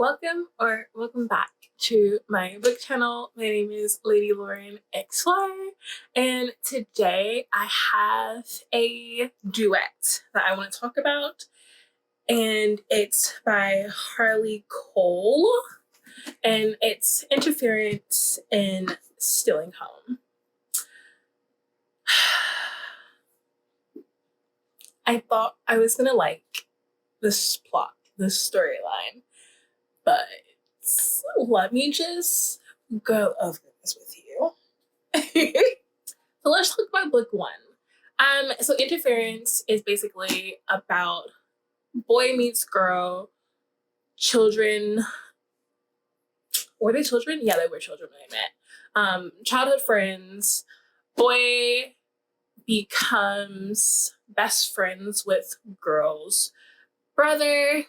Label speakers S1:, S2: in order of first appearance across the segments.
S1: Welcome back to my book channel. My name is Lady Lauren XY, and today I have a duet that I want to talk about, and it's by Harley Cole, and it's Interference in Stealing Home. I thought I was gonna like this plot, this storyline, but let me just go over this with you. So let's talk about book one. So Interference is basically about boy meets girl, children. Were they children? Yeah, they were children when they met. Childhood friends. Boy becomes best friends with girl's brother.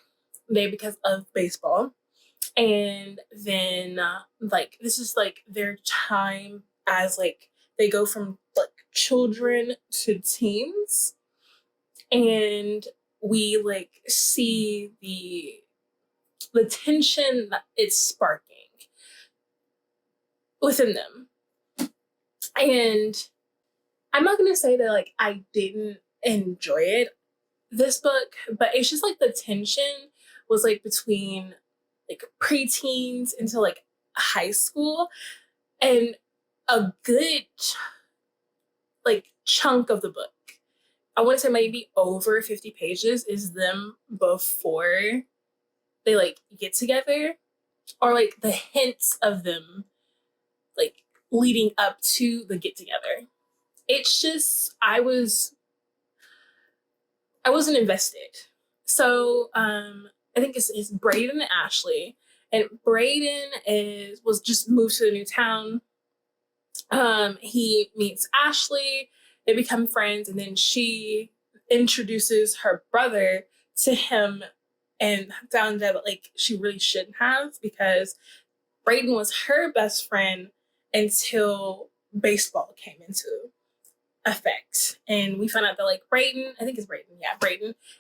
S1: They because of baseball. And then this is like their time as like they go from like children to teens, and we like see the tension that it's sparking within them. And I'm not gonna say that like I didn't enjoy this book, but it's just like the tension was like between like preteens into like high school, and a good like chunk of the book, I want to say maybe over 50 pages, is them before they like get together, or like the hints of them like leading up to the get together. It's just I wasn't invested. So I think it's Braden and Ashley, and Braden was just moved to a new town. He meets Ashley, they become friends, and then she introduces her brother to him, and found out that like she really shouldn't have, because Braden was her best friend until baseball came into effect. And we found out that like Braden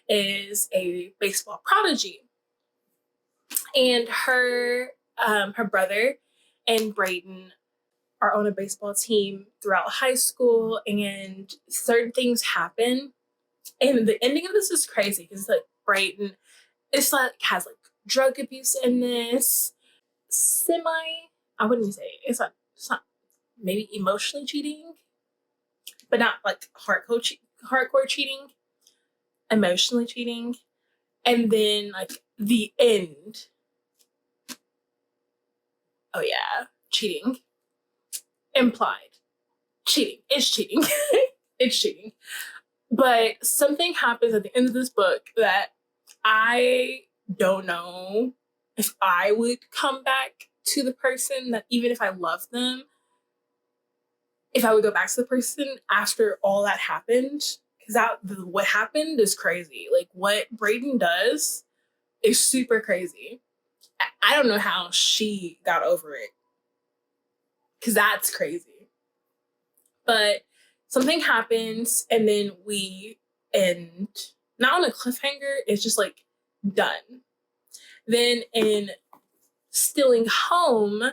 S1: is a baseball prodigy. And her brother and Braden are on a baseball team throughout high school, and certain things happen. And the ending of this is crazy because like Braden, it's like has like drug abuse in this. I wouldn't say it's not maybe emotionally cheating, but not like hardcore cheating, emotionally cheating. And then like the end. Oh yeah, cheating. Implied. Cheating. It's cheating. It's cheating. But something happens at the end of this book that I don't know if I would come back to the person, that even if I love them, if I would go back to the person after all that happened. Because what happened is crazy. Like what Braden does is super crazy. I don't know how she got over it, because that's crazy. But something happens, and then we end not on a cliffhanger. It's just like done. Then in Stealing Home,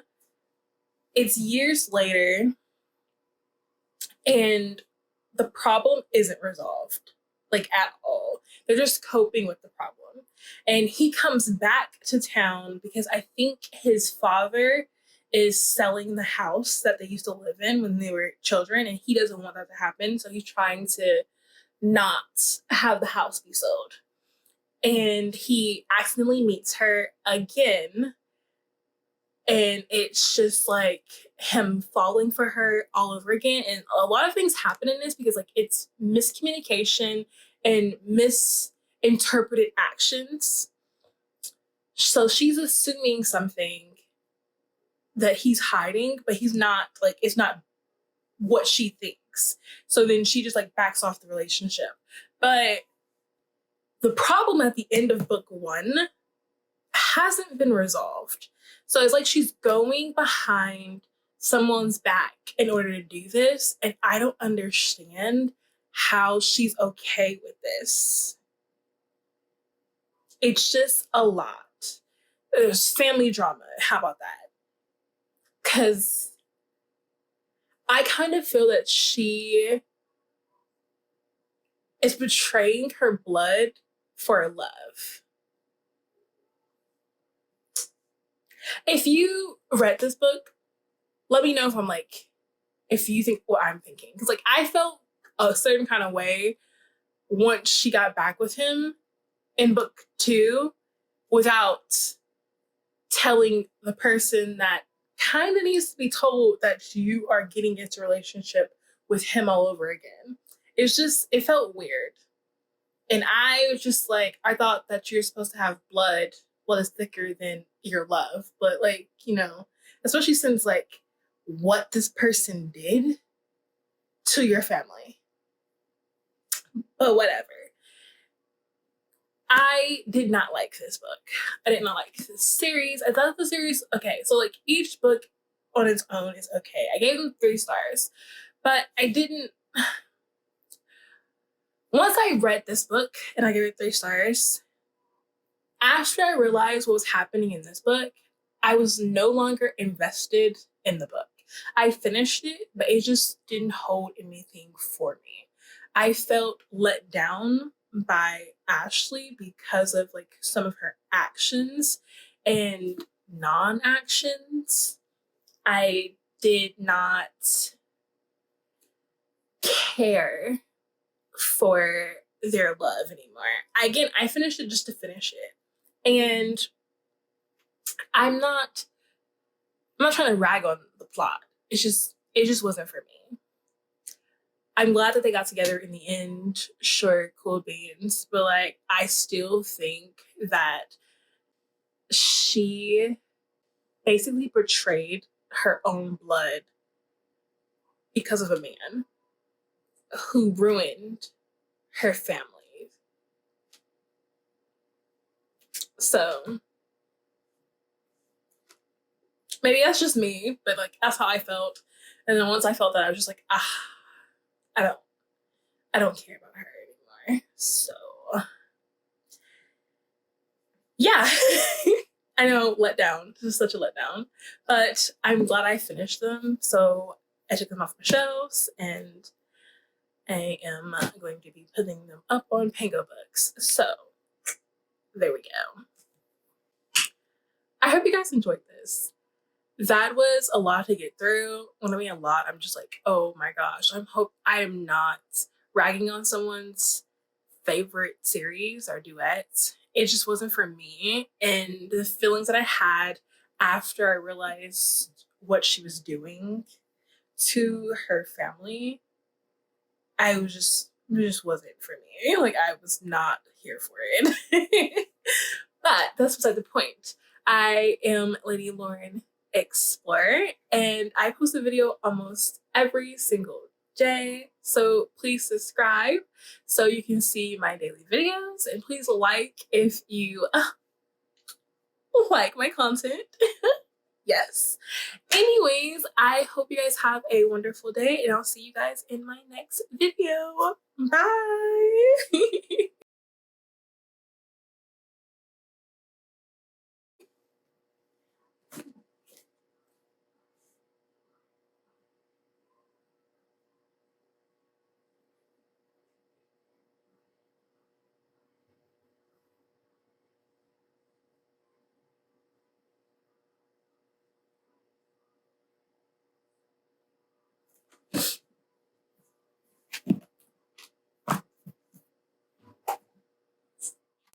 S1: it's years later, and the problem isn't resolved like at all. They're just coping with the problem. And he comes back to town because I think his father is selling the house that they used to live in when they were children, and he doesn't want that to happen. So he's trying to not have the house be sold. And he accidentally meets her again, and it's just like him falling for her all over again. And a lot of things happen in this because like it's miscommunication and misinterpreted actions. So she's assuming something that he's hiding, but he's not, like it's not what she thinks. So then she just like backs off the relationship. But the problem at the end of book one hasn't been resolved. So it's like she's going behind someone's back in order to do this, and I don't understand how she's okay with this. It's just a lot. There's family drama. How about that? Because I kind of feel that she is betraying her blood for love. If you read this book, let me know if I'm like, if you think what I'm thinking. Because like I felt a certain kind of way once she got back with him in book 2 without telling the person that kind of needs to be told that you are getting into a relationship with him all over again. It's just, it felt weird. And I was just like, I thought that you're supposed to have blood is thicker than your love. But like, you know, especially since like what this person did to your family. But whatever. I did not like this book. I did not like this series. I thought the series, okay, so like each book on its own is okay. I gave them 3 stars, but I didn't. Once I read this book and I gave it 3 stars, after I realized what was happening in this book, I was no longer invested in the book. I finished it, but it just didn't hold anything for me. I felt let down by Ashley because of like some of her actions and non-actions. I did not care for their love anymore. Again, I finished it just to finish it. And I'm not trying to rag on the plot. It just wasn't for me. I'm glad that they got together in the end. Sure, cool beans. But like, I still think that she basically betrayed her own blood because of a man who ruined her family. So maybe that's just me, but like that's how I felt. And then once I felt that, I was just like, I don't care about her anymore. So yeah. I know, letdown. This is such a letdown. But I'm glad I finished them. So I took them off my shelves and I am going to be putting them up on PangoBooks. So there we go. I hope you guys enjoyed this. That was a lot to get through. When I mean a lot, I'm just like, oh my gosh. I am not ragging on someone's favorite series or duets. It just wasn't for me. And the feelings that I had after I realized what she was doing to her family, it just wasn't for me. Like I was not here for it. But that's beside the point. I am Lady Lauren Explorer, and I post a video almost every single day. So please subscribe so you can see my daily videos, and please like if you like my content. Yes. Anyways, I hope you guys have a wonderful day, and I'll see you guys in my next video. Bye.